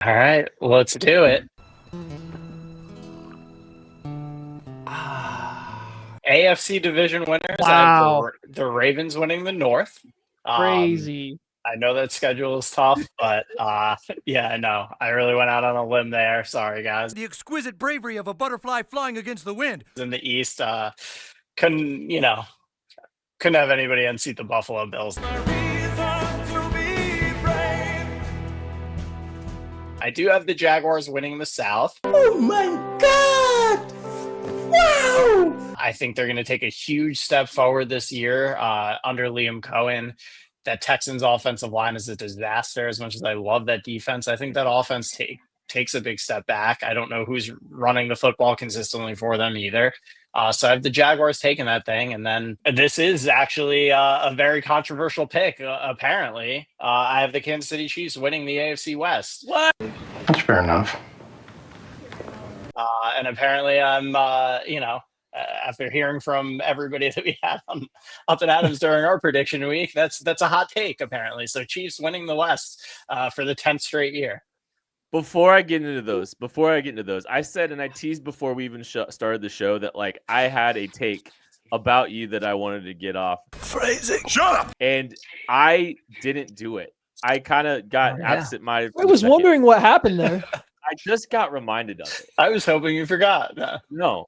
All right, let's do it. AFC division winners. I have Wow. the Ravens winning the North. Crazy. I know that schedule is tough, but yeah, I know. I really went out on a limb there. Sorry, guys. The exquisite bravery of a butterfly flying against the wind. In the East, couldn't have anybody unseat the Buffalo Bills. I do have the Jaguars winning the South. Oh my God! Wow! I think they're going to take a huge step forward this year under Liam Cohen. That Texans offensive line is a disaster. As much as I love that defense, I think that offense takes a big step back. I don't know who's running the football consistently for them either. So I have the Jaguars taking that thing. And then this is actually a very controversial pick, apparently. I have the Kansas City Chiefs winning the AFC West. What? That's fair enough. And apparently I'm, after hearing from everybody that we had on Up and Adams during our prediction week, that's a hot take, apparently. So Chiefs winning the West for the 10th straight year. Before I get into those, I said, and I teased before we even started the show, that like I had a take about you that I wanted to get off. Phrasing. Shut up. And I didn't do it. I kind of got absent-minded. I was wondering what happened there. I just got reminded of it. I was hoping you forgot. No.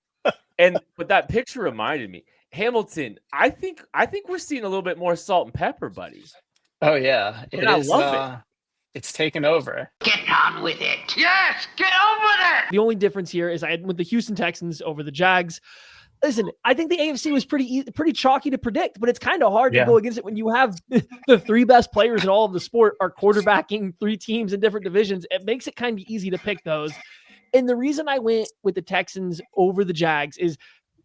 But that picture reminded me. Hamilton, I think we're seeing a little bit more salt and pepper, buddy. Oh yeah. I love it. It's taken over. Get on with it. Yes, get on with it. The only difference here is I had with the Houston Texans over the Jags. Listen, I think the AFC was pretty chalky to predict, but it's kind of hard to go against it when you have the three best players in all of the sport are quarterbacking three teams in different divisions. It makes it kind of easy to pick those. And the reason I went with the Texans over the Jags is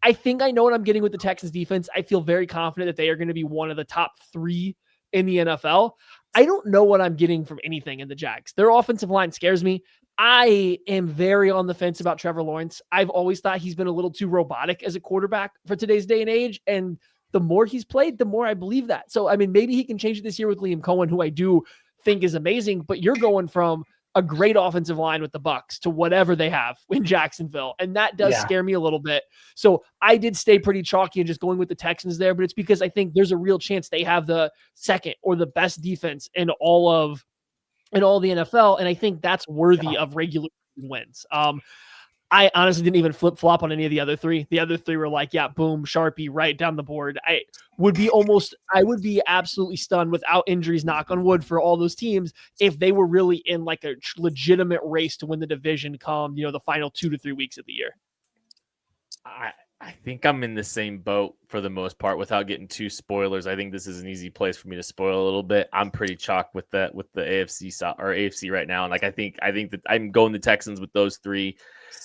I think I know what I'm getting with the Texans defense. I feel very confident that they are going to be one of the top three in the NFL. I don't know what I'm getting from anything in the Jags. Their offensive line scares me. I am very on the fence about Trevor Lawrence. I've always thought he's been a little too robotic as a quarterback for today's day and age. And the more he's played, the more I believe that. So, I mean, maybe he can change it this year with Liam Cohen, who I do think is amazing, but you're going from a great offensive line with the Bucs to whatever they have in Jacksonville. And that does scare me a little bit. So I did stay pretty chalky and just going with the Texans there, but it's because I think there's a real chance they have the second or the best defense in all the NFL. And I think that's worthy of regular wins. I honestly didn't even flip flop on any of the other three. The other three were like, yeah, boom, Sharpie right down the board. I would be absolutely stunned without injuries, knock on wood, for all those teams if they were really in like a legitimate race to win the division come, the final 2 to 3 weeks of the year. I think I'm in the same boat for the most part without getting too spoilers. I think this is an easy place for me to spoil a little bit. I'm pretty chalked with the AFC right now. And like, I think that I'm going the Texans with those three.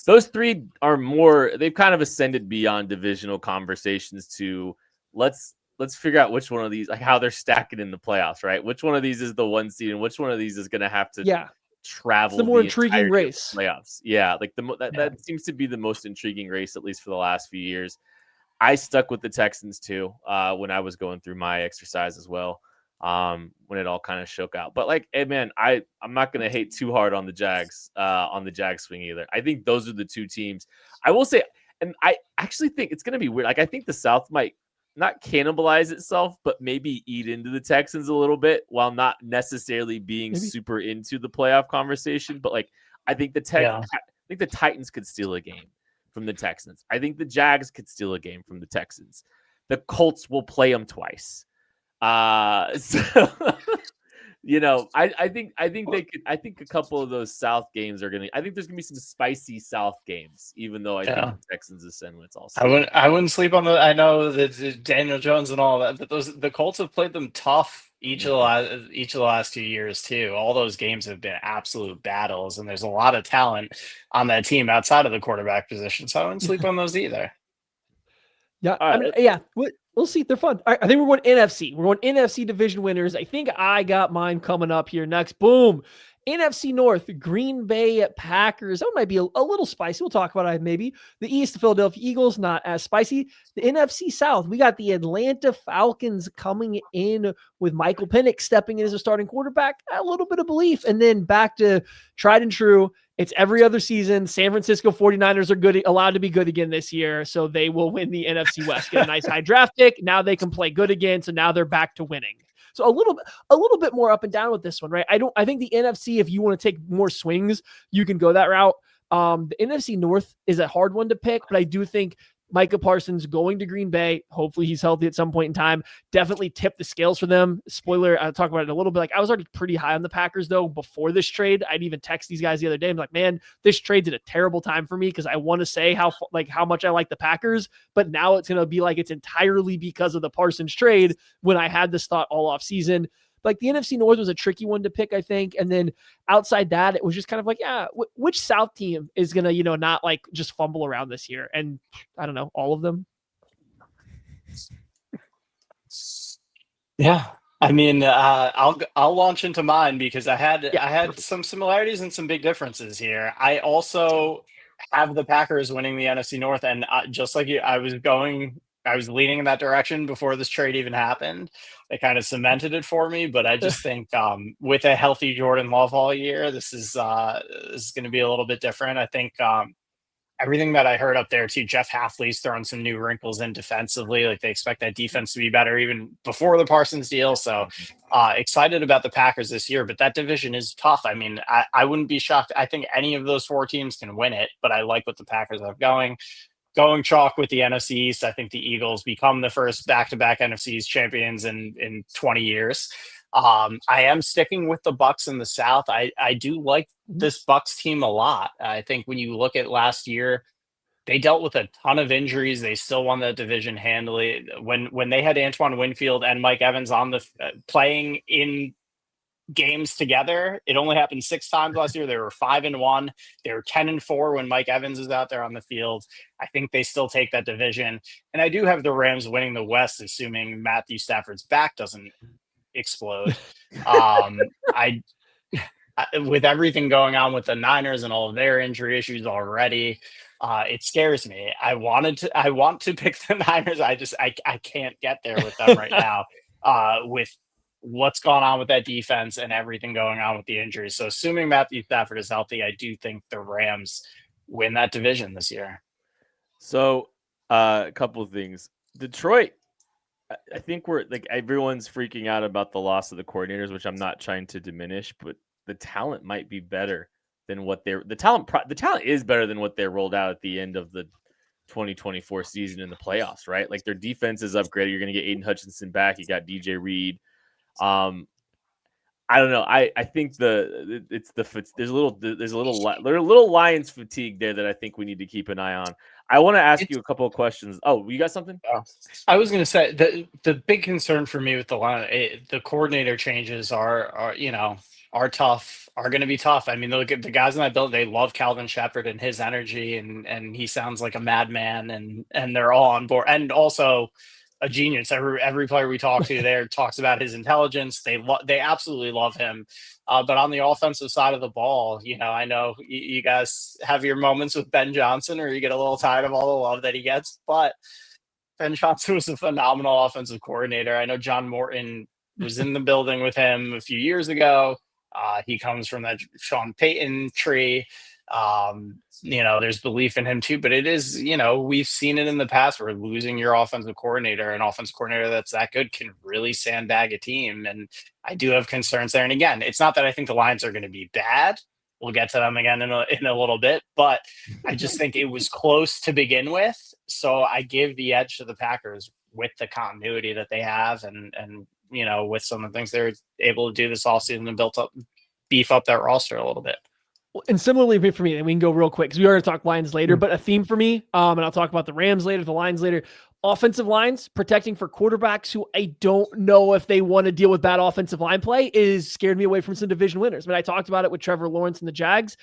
Those three are more, they've kind of ascended beyond divisional conversations to let's figure out which one of these, like how they're stacking in the playoffs, right? Which one of these is the one seed and which one of these is going to have to travel the more intriguing race playoffs. Yeah. Like that seems to be the most intriguing race, at least for the last few years. I stuck with the Texans too, when I was going through my exercise as well. When it all kind of shook out, but like, hey man, I'm not going to hate too hard on the Jags swing either. I think those are the two teams I will say. And I actually think it's going to be weird. Like, I think the South might not cannibalize itself, but maybe eat into the Texans a little bit while not necessarily being super into the playoff conversation. But like, I think I think the Titans could steal a game from the Texans. I think the Jags could steal a game from the Texans. The Colts will play them twice. I think they could. I think a couple of those South games are gonna. I think there's gonna be some spicy South games, even though I think the Texans ascend when it's all. I wouldn't sleep on the. I know that Daniel Jones and all that, but the Colts have played them tough each of the last 2 years too. All those games have been absolute battles, and there's a lot of talent on that team outside of the quarterback position. So I wouldn't sleep on those either. Yeah, we'll see. They're fun. All right, I think we're going NFC. We're going NFC division winners. I think I got mine coming up here next. Boom. NFC North, Green Bay Packers. That might be a little spicy. We'll talk about it maybe. The East, the Philadelphia Eagles, not as spicy. The NFC South, we got the Atlanta Falcons coming in with Michael Penix stepping in as a starting quarterback. A little bit of belief. And then back to tried and true. It's every other season. San Francisco 49ers are allowed to be good again this year, so they will win the NFC West. Get a nice high draft pick. Now they can play good again, so now they're back to winning. So a little bit more up and down with this one, right? I think the NFC, if you want to take more swings, you can go that route. The NFC North is a hard one to pick, but I do think Micah Parsons going to Green Bay, hopefully he's healthy at some point in time, definitely tipped the scales for them. Spoiler, I'll talk about it a little bit. Like, I was already pretty high on the Packers, though, before this trade. I'd even text these guys the other day. I'm like, man, this trade's at a terrible time for me because I want to say how much I like the Packers, but now it's going to be like it's entirely because of the Parsons trade when I had this thought all off season. Like, the NFC North was a tricky one to pick, I think. And then outside that, it was just kind of like, yeah, which South team is going to, not like just fumble around this year? And I don't know, all of them. Yeah. I mean, I'll launch into mine because I had some similarities and some big differences here. I also have the Packers winning the NFC North. And just like you, I was leaning in that direction before this trade even happened. It kind of cemented it for me, but I just think with a healthy Jordan Love all year, this is going to be a little bit different. I think everything that I heard up there too, Jeff Hafley's throwing some new wrinkles in defensively. Like, they expect that defense to be better even before the Parsons deal. So excited about the Packers this year, but that division is tough. I mean, I wouldn't be shocked. I think any of those 4 teams can win it, but I like what the Packers have going chalk with the NFC East. I think the Eagles become the first back-to-back NFC East champions in 20 years. I am sticking with the Bucs in the South. I do like this Bucs team a lot. I think when you look at last year, they dealt with a ton of injuries. They still won that division handily. When they had Antoine Winfield and Mike Evans on the playing in games together, it only happened 6 times last year. They were 5-1. They were 10-4 when Mike Evans is out there on the field. I think they still take that division, and I do have the Rams winning the West, assuming Matthew Stafford's back doesn't explode. With everything going on with the Niners and all of their injury issues already, it scares me. I want to pick the Niners. I can't get there with them right now. With what's gone on with that defense and everything going on with the injuries. So assuming Matthew Stafford is healthy, I do think the Rams win that division this year. So a couple of things. Detroit, I think we're like, everyone's freaking out about the loss of the coordinators, which I'm not trying to diminish, but the talent might be better than what the talent is better than what they rolled out at the end of the 2024 season in the playoffs, right? Like, their defense is upgraded. You're going to get Aiden Hutchinson back. You got DJ Reed. I don't know. I think there's a little Lions fatigue there that I think we need to keep an eye on. I want to ask you a couple of questions. Oh, you got something? I was going to say the big concern for me with the coordinator changes are tough, are going to be tough. I mean, look at the guys in that building. They love Calvin Shepard and his energy, and he sounds like a madman, and they're all on board. And also a genius. Every player we talk to there talks about his intelligence. They absolutely love him. But on the offensive side of the ball, I know you guys have your moments with Ben Johnson, or you get a little tired of all the love that he gets. But Ben Johnson was a phenomenal offensive coordinator. I know John Morton was in the building with him a few years ago. He comes from that Sean Payton tree. There's belief in him too, but it is, we've seen it in the past where losing your offensive coordinator, an offensive coordinator that's that good, can really sandbag a team. And I do have concerns there. And again, it's not that I think the Lions are going to be bad. We'll get to them again in a little bit, but I just think it was close to begin with. So I give the edge to the Packers with the continuity that they have, and with some of the things they're able to do this offseason and beef up that roster a little bit. And similarly for me, and we can go real quick because we are going to talk Lions later, but a theme for me, and I'll talk about the Rams later, the Lions later. Offensive lines protecting for quarterbacks who I don't know if they want to deal with bad offensive line play is scared me away from some division winners. I mean, I talked about it with Trevor Lawrence and the Jags.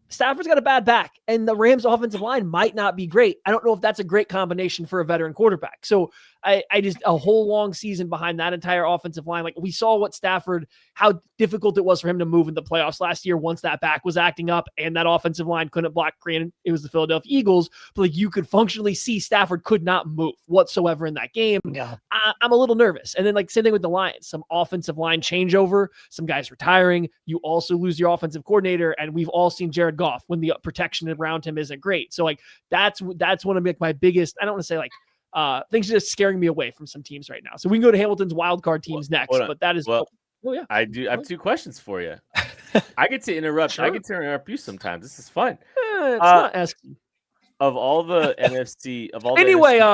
Stafford's got a bad back, and the Rams' offensive line might not be great. I don't know if that's a great combination for a veteran quarterback. So I just a whole long season behind that entire offensive line. Like we saw what Stafford, how difficult it was for him to move in the playoffs last year once that back was acting up and that offensive line couldn't block. Granted, it was the Philadelphia Eagles, but like you could functionally see Stafford could not move whatsoever in that game. Yeah. I'm a little nervous. And then like same thing with the Lions, some offensive line changeover, some guys retiring. You also lose your offensive coordinator, and we've all seen Jared Goff when the protection around him isn't great. So like that's one of my biggest, I don't want to say like things are just scaring me away from some teams right now. So we can go to Hamilton's wild card teams next, but that is yeah. I have 2 questions for you. I get to interrupt. Sure. I get to interrupt you sometimes. This is fun. It's not asking. Of all the NFC,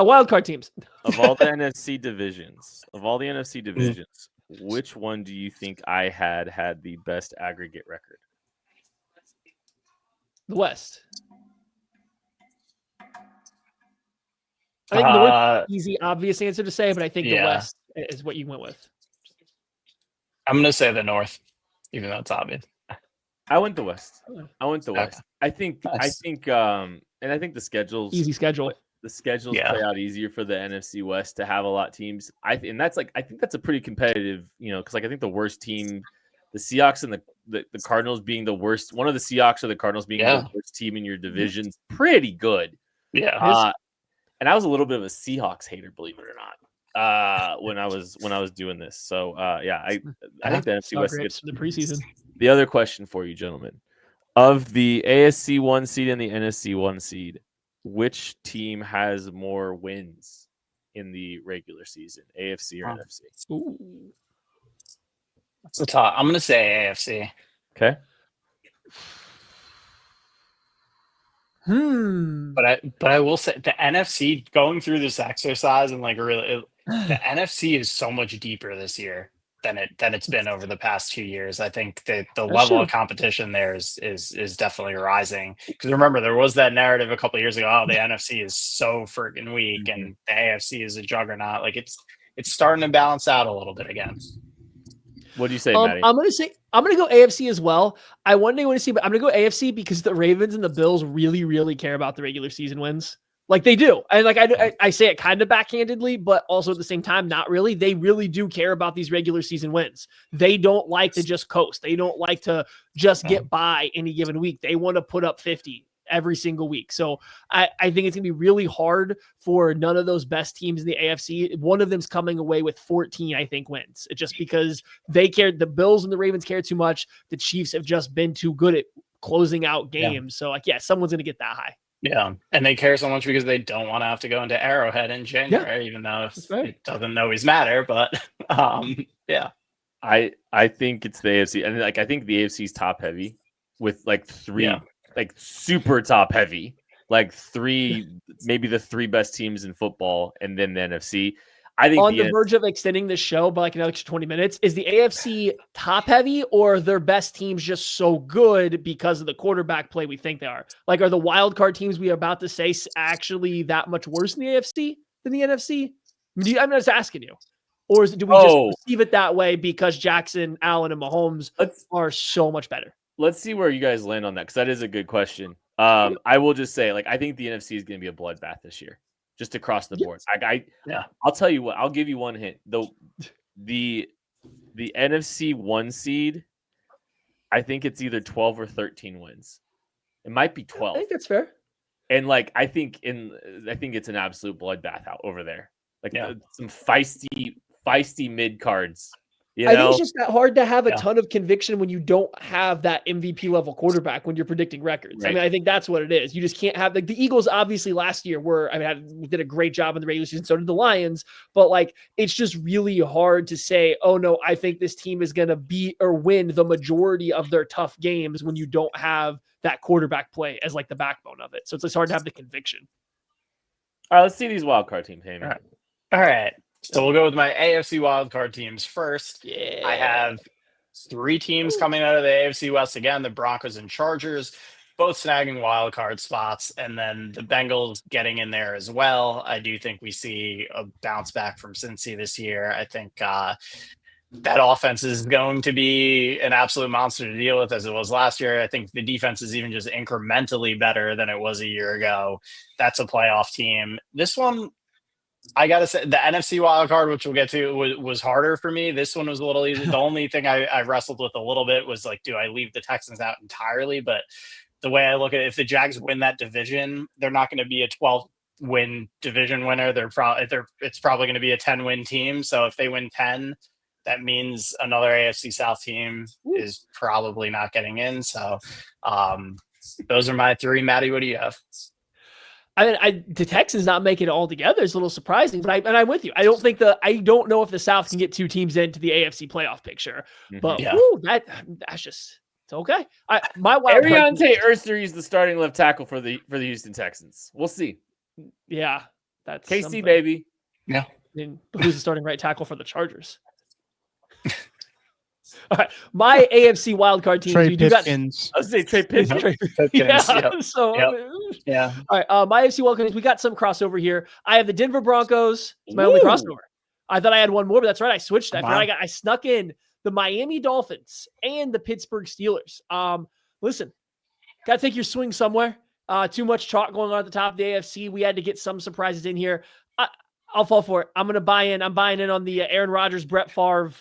wild card teams. Of all the NFC divisions, which one do you think I had the best aggregate record? The West. I think North is easy, obvious answer to say, but I think the West is what you went with. I'm going to say the North, even though it's obvious. I went the West. I think, and I think the schedules easy schedule. The schedules play out easier for the NFC West to have a lot of teams. I think that's a pretty competitive, because like I think the worst team, the Seahawks and the Cardinals being the worst, one of the Seahawks or the Cardinals being the worst team in your division's pretty good. Yeah. And I was a little bit of a Seahawks hater, believe it or not, when I was doing this. So I think the NFC West gets the preseason. The other question for you, gentlemen, of the ASC 1 seed and the NFC 1 seed, which team has more wins in the regular season, AFC or NFC? Ooh. That's the top. I'm going to say AFC. Okay. But I will say the NFC, going through this exercise and like really, the NFC is so much deeper this year than it's been over the past 2 years. I think that the level of competition there is definitely rising. Because remember, there was that narrative a couple of years ago. Oh, the NFC is so freaking weak, and the AFC is a juggernaut. Like it's starting to balance out a little bit again. What do you say, Maddie? I'm gonna go AFC as well. I one day want to see, but I'm gonna go AFC because the Ravens and the Bills really, really care about the regular season wins. Like they do. And like I say it kind of backhandedly, but also at the same time, not really. They really do care about these regular season wins. They don't like to just coast. They don't like to just get by any given week. They want to put up 50 every single week. So I think it's going to be really hard for none of those best teams in the AFC. One of them's coming away with 14, I think, wins. It's just because they cared. The Bills and the Ravens care too much. The Chiefs have just been too good at closing out games. So like, someone's going to get that high. Yeah. And they care so much because they don't want to have to go into Arrowhead in January, even though it doesn't always matter. But yeah. I think it's the AFC. And like I think the AFC's top heavy with like three like super top heavy, like maybe the 3 best teams in football, and then the NFC. I think on the verge of extending the show by like another 20 minutes. Is the AFC top heavy, or their best teams just so good because of the quarterback play we think they are? Like, are the wild card teams we are about to say actually that much worse in the AFC than the NFC? I'm just asking you. Or do we just perceive it that way because Jackson, Allen, and Mahomes are so much better? Let's see where you guys land on that, because that is a good question. I will just say, like, I think the NFC is going to be a bloodbath this year, just across the board. I'll tell you what. I'll give you one hint. The NFC 1 seed, I think it's either 12 or 13 wins. It might be 12. I think that's fair. And like, I think it's an absolute bloodbath out over there. Like some feisty mid cards. I think it's just that hard to have a ton of conviction when you don't have that MVP level quarterback when you're predicting records. Right. I mean, I think that's what it is. You just can't have the Eagles obviously last year did a great job in the regular season. So did the Lions, but like, it's just really hard to say, oh no, I think this team is going to beat or win the majority of their tough games when you don't have that quarterback play as like the backbone of it. So it's just hard to have the conviction. All right, let's see these wild card teams. Hey, all right. So we'll go with my AFC wildcard teams first. Yeah. I have 3 teams coming out of the AFC West again, the Broncos and Chargers, both snagging wildcard spots, and then the Bengals getting in there as well. I do think we see a bounce back from Cincy this year. I think that offense is going to be an absolute monster to deal with as it was last year. I think the defense is even just incrementally better than it was a year ago. That's a playoff team. This one, I got to say, the NFC wild card, which we'll get to, was harder for me. This one was a little easy. The only thing I wrestled with a little bit was like, do I leave the Texans out entirely? But the way I look at it, if the Jags win that division, they're not going to be a 12-win division winner. It's probably going to be a 10-win team. So if they win 10, that means another AFC South team is probably not getting in. So those are my three. Maddie, what do you have? I mean, the Texans not making it all together is a little surprising, but I'm with you. I don't know if the South can get two teams into the AFC playoff picture, but that's just, it's okay. My wild Ariante Erster is the starting left tackle for the Houston Texans. We'll see. Yeah, that's KC something. baby. Yeah. And who's the starting right tackle for the Chargers? All right, my AFC wildcard teams. Trey Pipkins. I was saying Trey Pipkins. So yeah. All right, my AFC wildcard teams. We got some crossover here. I have the Denver Broncos. It's my only crossover. I thought I had one more, but that's right. I switched. I snuck in the Miami Dolphins and the Pittsburgh Steelers. Listen, got to take your swing somewhere. Too much chalk going on at the top of the AFC. We had to get some surprises in here. I'll fall for it. I'm going to buy in. I'm buying in on the Aaron Rodgers, Brett Favre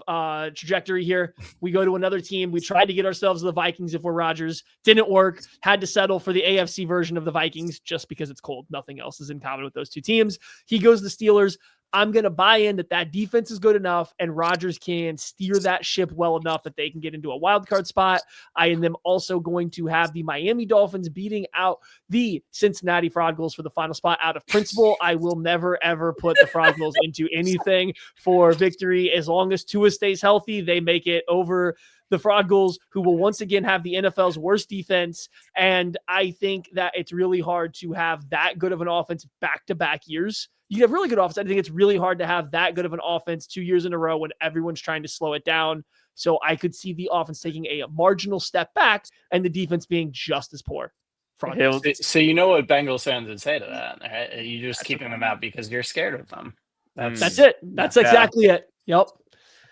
trajectory here. We go to another team. We tried to get ourselves the Vikings if we're Rodgers. Didn't work. Had to settle for the AFC version of the Vikings just because it's cold. Nothing else is in common with those two teams. He goes to the Steelers. I'm going to buy in that defense is good enough and Rodgers can steer that ship well enough that they can get into a wild card spot. I am them also going to have the Miami Dolphins beating out the Cincinnati Frog Eagles for the final spot out of principle. I will never, ever put the Frog Eagles into anything for victory. As long as Tua stays healthy, they make it over the Frog Eagles, who will once again have the NFL's worst defense. And I think that it's really hard to have that good of an offense back-to-back years. You have really good offense. I think it's really hard to have that good of an offense 2 years in a row when everyone's trying to slow it down. So I could see the offense taking a marginal step back and the defense being just as poor. So you know what Bengals fans would say to that, right? You're just keeping them out because you're scared of them. That's it. That's exactly it. Yep.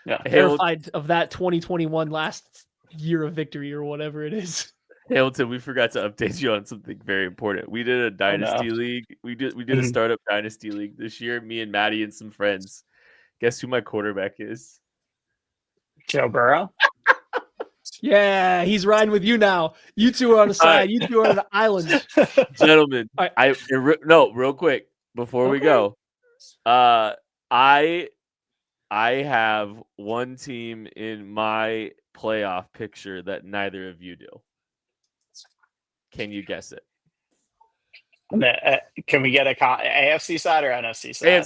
Yeah. Terrified of that 2021 last year of victory or whatever it is. Hamilton, we forgot to update you on something very important. We did a dynasty league. We did a startup dynasty league this year. Me and Maddie and some friends. Guess who my quarterback is? Joe Burrow. Yeah, he's riding with you now. You two are on the side. You two are on the island. Gentlemen, right. Real quick before we go. I have one team in my playoff picture that neither of you do. Can you guess it? Can we get a AFC side or NFC side?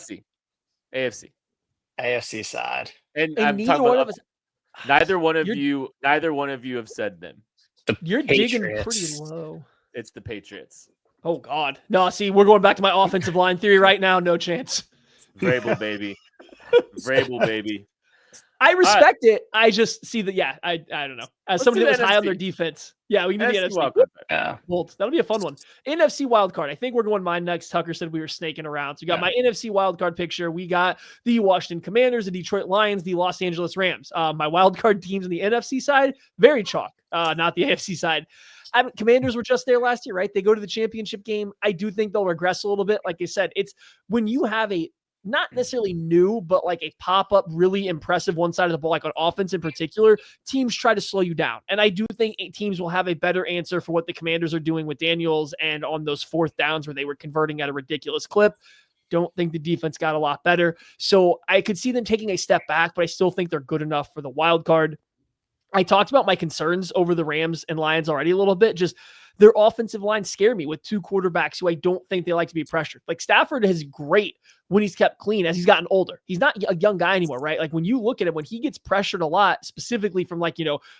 AFC side. And I'm talking about neither one of you have said them. You're digging pretty low. It's the Patriots. Oh God. No, see, we're going back to my offensive line theory right now. No chance. Vrabel baby. Vrabel baby. I respect it. I just see that. Yeah, I don't know. As somebody that was high on their defense. Yeah, we can do the NFC. Yeah. Bolt. That'll be a fun one. NFC wildcard. I think we're going mine next. Tucker said we were snaking around. So you got my NFC wildcard picture. We got the Washington Commanders, the Detroit Lions, the Los Angeles Rams. My wildcard teams on the NFC side, very chalk. Not the AFC side. Commanders were just there last year, right? They go to the championship game. I do think they'll regress a little bit. Like I said, it's when you have a not necessarily new, but like a pop-up, really impressive one side of the ball, like on offense in particular, teams try to slow you down. And I do think teams will have a better answer for what the Commanders are doing with Daniels and on those fourth downs where they were converting at a ridiculous clip. Don't think the defense got a lot better. So I could see them taking a step back, but I still think they're good enough for the wild card. I talked about my concerns over the Rams and Lions already a little bit. Just their offensive line scare me with two quarterbacks who I don't think they like to be pressured. Like Stafford is great when he's kept clean as he's gotten older. He's not a young guy anymore, right? Like when you look at it, when he gets pressured a lot, specifically from like,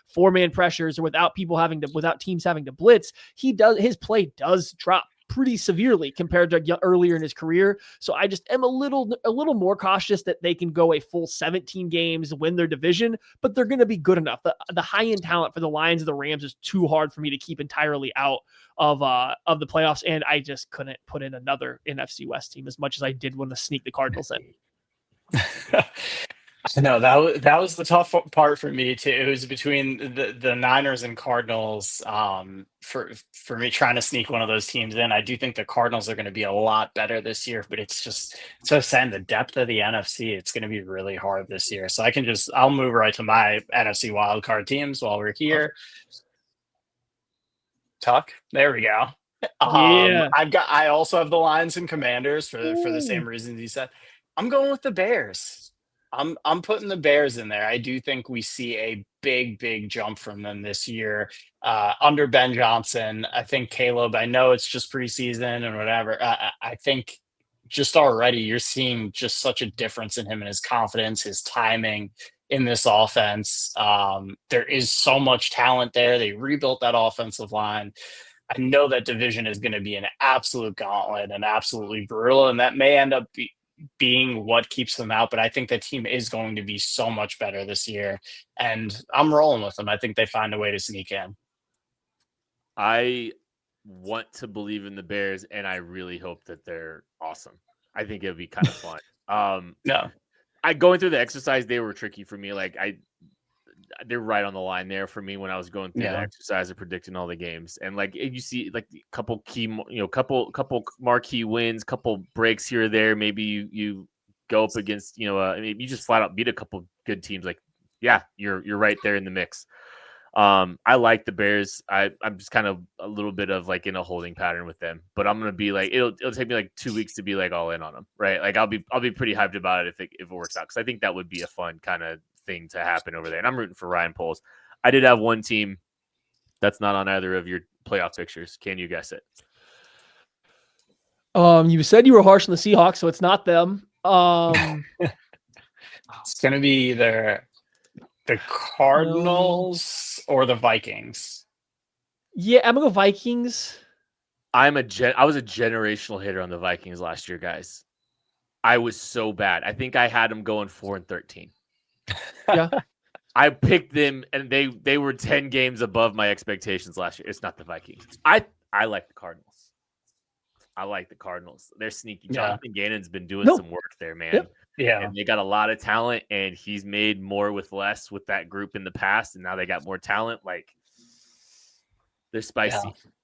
four-man pressures or without teams having to blitz, his play does drop pretty severely compared to earlier in his career. So I just am a little more cautious that they can go a full 17 games, win their division, but they're going to be good enough. The high-end talent for the Lions and the Rams is too hard for me to keep entirely out of the playoffs, and I just couldn't put in another NFC West team as much as I did want to sneak the Cardinals in. I know that was the tough part for me too. It was between the Niners and Cardinals. For me trying to sneak one of those teams in, I do think the Cardinals are going to be a lot better this year. But it's just so saying the depth of the NFC, it's going to be really hard this year. So I'll move right to my NFC wildcard teams while we're here. Tuck, there we go. Yeah. I also have the Lions and Commanders for the Ooh. same reasons you said. I'm going with the Bears. I'm putting the Bears in there. I do think we see a big jump from them this year under Ben Johnson. I think Caleb. I know it's just preseason and whatever. I think just already you're seeing just such a difference in him and his confidence, his timing in this offense. There is so much talent there. They rebuilt that offensive line. I know that division is going to be an absolute gauntlet and absolutely brutal, and that may end up being what keeps them out. But I think the team is going to be so much better this year, and I'm rolling with them. I think they find a way to sneak in. I want to believe in the Bears, and I really hope that they're awesome. I think it'd be kind of fun. No, Going through the exercise, they were tricky for me. They're right on the line there for me when I was going through the exercise of predicting all the games. And you see like a couple key, couple marquee wins, couple breaks here or there. Maybe you go up against, maybe you just flat out beat a couple good teams. You're right there in the mix. I like the Bears. I'm just kind of a little bit of in a holding pattern with them, but I'm gonna be it'll take me 2 weeks to be all in on them, right? I'll be pretty hyped about it if it works out, because I think that would be a fun kind of thing to happen over there. And I'm rooting for Ryan Poles. I did have one team that's not on either of your playoff pictures. Can you guess it? You said you were harsh on the Seahawks, so it's not them. It's gonna be either the Cardinals or the Vikings. Yeah, I'm gonna go Vikings. I was a generational hitter on the Vikings last year, guys. I was so bad. I think I had them going 4-13. Yeah. I picked them, and they were 10 games above my expectations last year. It's not the Vikings. I like the Cardinals. I like the Cardinals. They're sneaky. Jonathan Gannon's been doing some work there, man. Yep. Yeah. And they got a lot of talent, and he's made more with less with that group in the past, and now they got more talent. They're spicy.